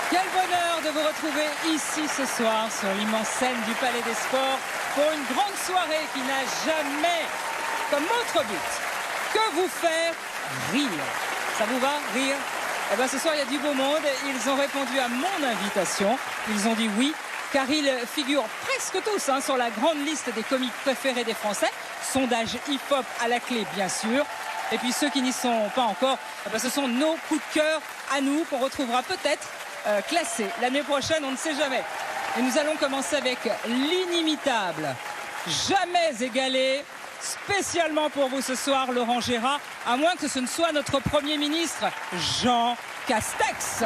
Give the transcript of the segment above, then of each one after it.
Quel bonheur de vous retrouver ici ce soir sur l'immense scène du Palais des Sports pour une grande soirée qui n'a jamais comme autre but que vous faire rire. Ça vous va, rire? Eh bien ce soir il y a du beau monde. Ils ont répondu à mon invitation. Ils ont dit oui, car ils figurent presque tous sur la grande liste des comiques préférés des Français. Sondage hip-hop à la clé, bien sûr. Et puis ceux qui n'y sont pas encore, eh bien, ce sont nos coups de cœur à nous qu'on retrouvera peut-être classés l'année prochaine, on ne sait jamais. Et nous allons commencer avec l'inimitable, jamais égalé, spécialement pour vous ce soir, Laurent Gérard, à moins que ce ne soit notre Premier ministre, Jean Castex.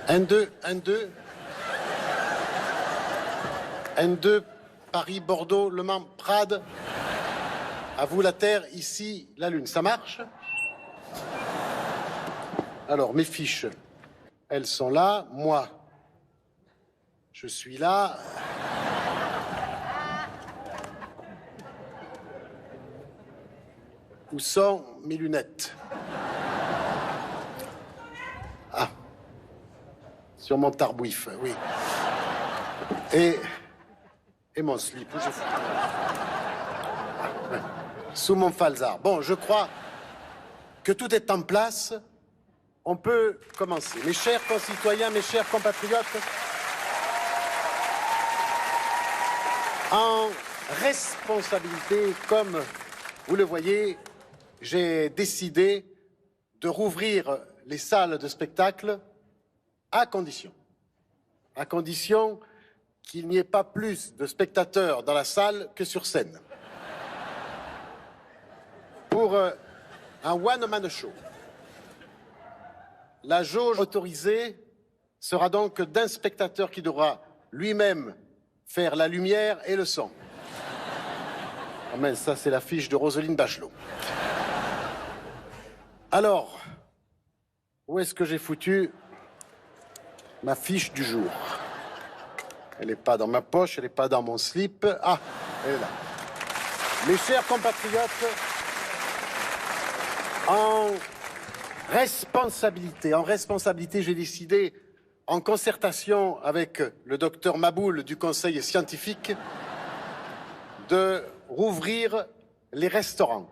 N2, N2. N2, Paris, Bordeaux, Le Mans, Prades. À vous la Terre, ici la Lune. Ça marche? Alors, mes fiches, elles sont là. Moi, je suis là. Où sont mes lunettes? Ah. Sur mon tarbouif, oui. Et mon slip, où j'ai foutu? Sous mon falzar. Bon, je crois que tout est en place. On peut commencer. Mes chers concitoyens, mes chers compatriotes, en responsabilité, comme vous le voyez, j'ai décidé de rouvrir les salles de spectacle à condition qu'il n'y ait pas plus de spectateurs dans la salle que sur scène. Pour un one-man show, la jauge autorisée sera donc d'un spectateur qui devra lui-même faire la lumière et le son. Oh mais ça, c'est la fiche de Roselyne Bachelot. Alors, où est-ce que j'ai foutu ma fiche du jour? Elle n'est pas dans ma poche, elle n'est pas dans mon slip. Ah, elle est là. Mes chers compatriotes, en responsabilité, j'ai décidé, en concertation avec le docteur Maboul du Conseil scientifique, de rouvrir les restaurants.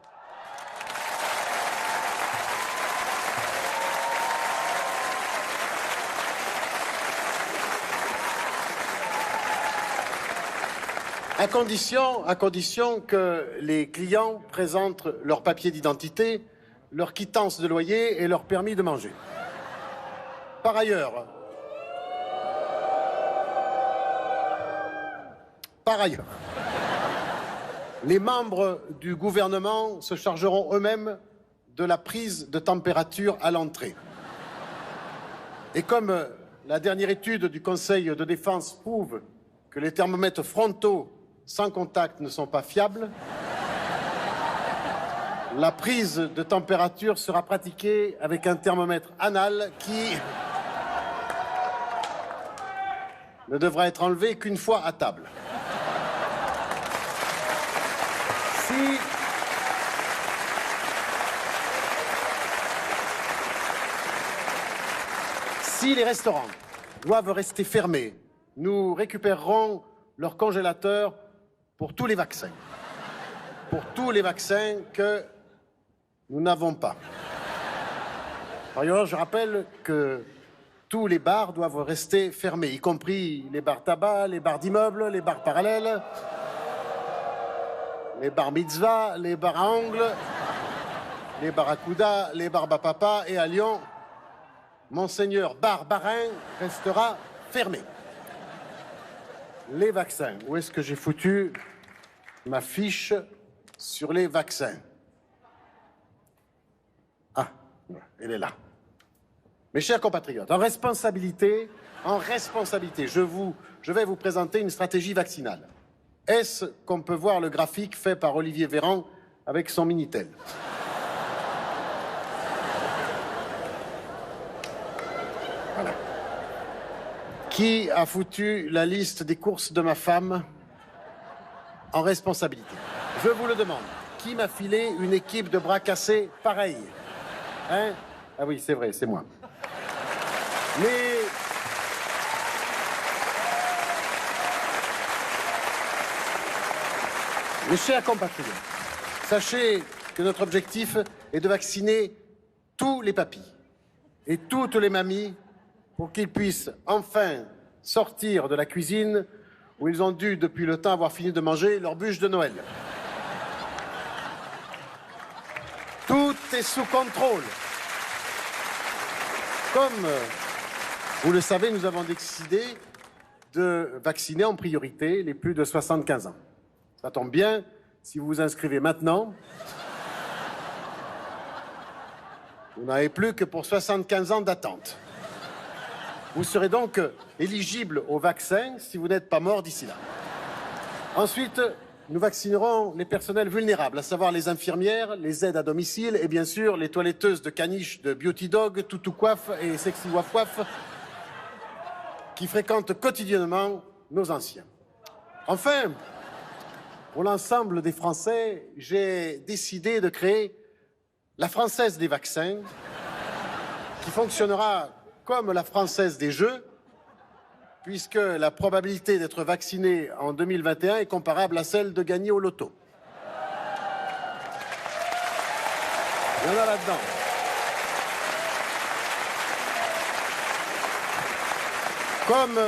À condition que les clients présentent leur papier d'identité, leur quittance de loyer et leur permis de manger. Par ailleurs, les membres du gouvernement se chargeront eux-mêmes de la prise de température à l'entrée. Et comme la dernière étude du Conseil de défense prouve que les thermomètres frontaux sans contact ne sont pas fiables, la prise de température sera pratiquée avec un thermomètre anal qui ne devra être enlevé qu'une fois à table. Si les restaurants doivent rester fermés, nous récupérerons leur congélateur pour tous les vaccins. Pour tous les vaccins que nous n'avons pas. Par ailleurs, je rappelle que tous les bars doivent rester fermés, y compris les bars tabac, les bars d'immeubles, les bars parallèles, les bars mitzvah, les bars à ongles, les barracudas, les barbapapa et à Lyon, Monseigneur Barbarin restera fermé. Les vaccins. Où est-ce que j'ai foutu ma fiche sur les vaccins? Ah, Elle est là. Mes chers compatriotes, en responsabilité, je vais vous présenter une stratégie vaccinale. Est-ce qu'on peut voir le graphique fait par Olivier Véran avec son Minitel? Voilà. Qui a foutu la liste des courses de ma femme en responsabilité? Je vous le demande. Qui m'a filé une équipe de bras cassés pareille? Hein? Ah oui, c'est vrai, c'est moi. Mais... Mes chers compatriotes, sachez que notre objectif est de vacciner tous les papis et toutes les mamies pour qu'ils puissent enfin sortir de la cuisine où ils ont dû, depuis le temps, avoir fini de manger leur bûche de Noël. Tout est sous contrôle. Comme vous le savez, nous avons décidé de vacciner en priorité les plus de 75 ans. Ça tombe bien, si vous vous inscrivez maintenant, vous n'avez plus que pour 75 ans d'attente. Vous serez donc éligible au vaccin si vous n'êtes pas mort d'ici là. Ensuite, nous vaccinerons les personnels vulnérables, à savoir les infirmières, les aides à domicile et bien sûr les toiletteuses de caniche de Beauty Dog, Toutou Coiffe et Sexy Waf Waf qui fréquentent quotidiennement nos anciens. Enfin, pour l'ensemble des Français, j'ai décidé de créer la Française des vaccins qui fonctionnera comme la Française des Jeux, puisque la probabilité d'être vacciné en 2021 est comparable à celle de gagner au loto. Il y en a là-dedans. Comme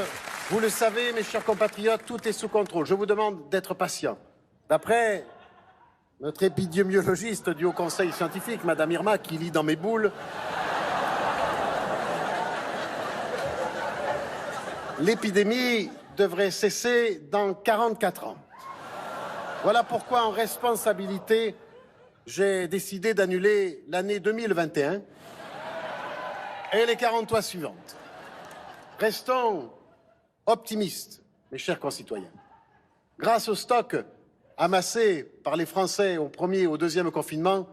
vous le savez, mes chers compatriotes, tout est sous contrôle. Je vous demande d'être patient. D'après notre épidémiologiste du Haut Conseil scientifique, Madame Irma, qui lit dans mes boules, l'épidémie devrait cesser dans 44 ans. Voilà pourquoi, en responsabilité, j'ai décidé d'annuler l'année 2021 et les 43 suivantes. Restons optimistes, mes chers concitoyens. Grâce au stock amassé par les Français au premier et au deuxième confinement,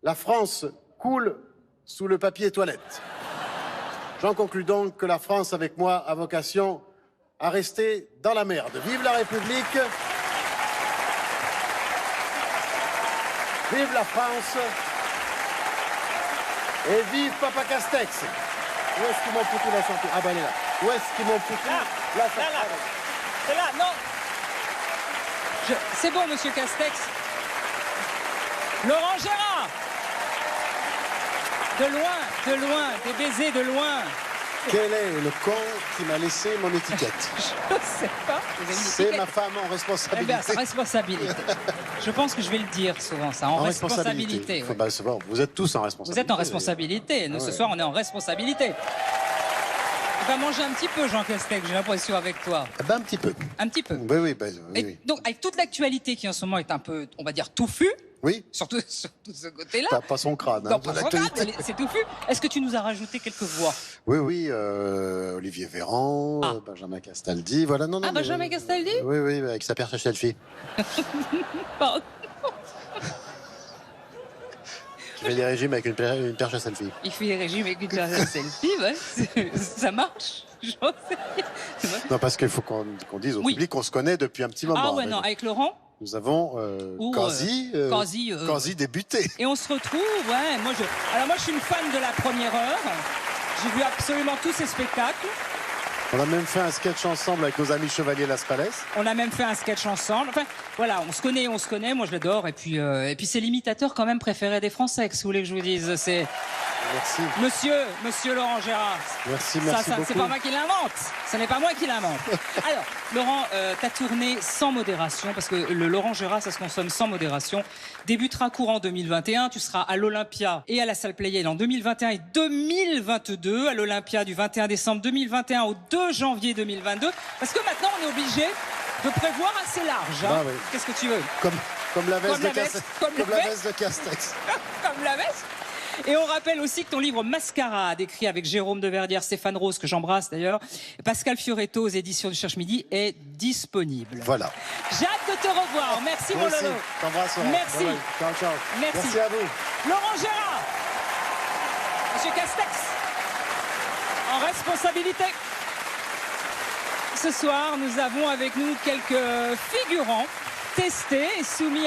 la France coule sous le papier toilette. J'en conclus donc que la France, avec moi, a vocation à rester dans la merde. Vive la République! Vive la France! Et vive Papa Castex! Où est-ce qu'ils m'ont foutu la sortie? Ah ben elle est là. Où est-ce qu'ils m'ont foutu la sortie? Là. C'est là, non. C'est bon, monsieur Castex. Laurent Gérard. De loin, des baisers de loin. Quel est le con qui m'a laissé mon étiquette? Je ne sais pas. C'est ma femme en responsabilité. Eh bien, sa responsabilité. Je pense que je vais le dire souvent, ça, en responsabilité. Ouais. Bah, bon, vous êtes tous en responsabilité. Vous êtes en responsabilité. Nous, ce soir, on est en responsabilité. Tu vas manger un petit peu, Jean Castex, j'ai l'impression, avec toi. Eh ben, un petit peu. Un petit peu. Oui. Et donc, avec toute l'actualité qui, en ce moment, est un peu, on va dire, touffue. Oui. Surtout ce côté-là. Pas son crâne. Non, pas son crâne, c'est touffu. Est-ce que tu nous as rajouté quelques voix? Oui. Olivier Véran, Benjamin Castaldi, voilà. Non, Benjamin Castaldi? Oui, avec sa perche à selfie. Pardon. Qui fait des régimes avec une perche à selfie. Il fait des régimes avec une perche à selfie, ouais. Ça marche. J'en sais rien. Non, parce qu'il faut qu'on dise au public qu'on se connaît depuis un petit moment. Ah ouais, non, avec Laurent. Nous avons quasi débuté. Et on se retrouve, ouais. Alors moi, je suis une fan de la première heure. J'ai vu absolument tous ces spectacles. On a même fait un sketch ensemble avec nos amis Chevalier Las Palais. On a même fait un sketch ensemble. Enfin, voilà, on se connaît. Moi, je l'adore. Et puis c'est l'imitateur quand même préféré des Français, que vous voulez que je vous dise. C'est Merci. Monsieur Laurent Gérard. Merci beaucoup. C'est pas moi qui l'invente. Ce n'est pas moi qui l'invente. Alors, Laurent, ta tournée sans modération, parce que le Laurent Gérard, ça se consomme sans modération, débutera courant 2021. Tu seras à l'Olympia et à la salle Pleyel en 2021 et 2022. À l'Olympia du 21 décembre 2021 au 2 janvier 2022. Parce que maintenant, on est obligé de prévoir assez large. Hein. Oui. Qu'est-ce que tu veux? Comme la veste de Castex. Comme la veste. Et on rappelle aussi que ton livre Mascarade, écrit avec Jérôme Deverdière, Stéphane Rose, que j'embrasse d'ailleurs, et Pascal Fioretto aux éditions du Cherche-Midi, est disponible. Voilà. J'ai hâte de te revoir. Merci, mon Lolo. T'embrasse, Laurent. Merci. Bye bye. Ciao, ciao. Merci à vous. Laurent Gérard. Monsieur Castex, en responsabilité. Ce soir, nous avons avec nous quelques figurants testés et soumis à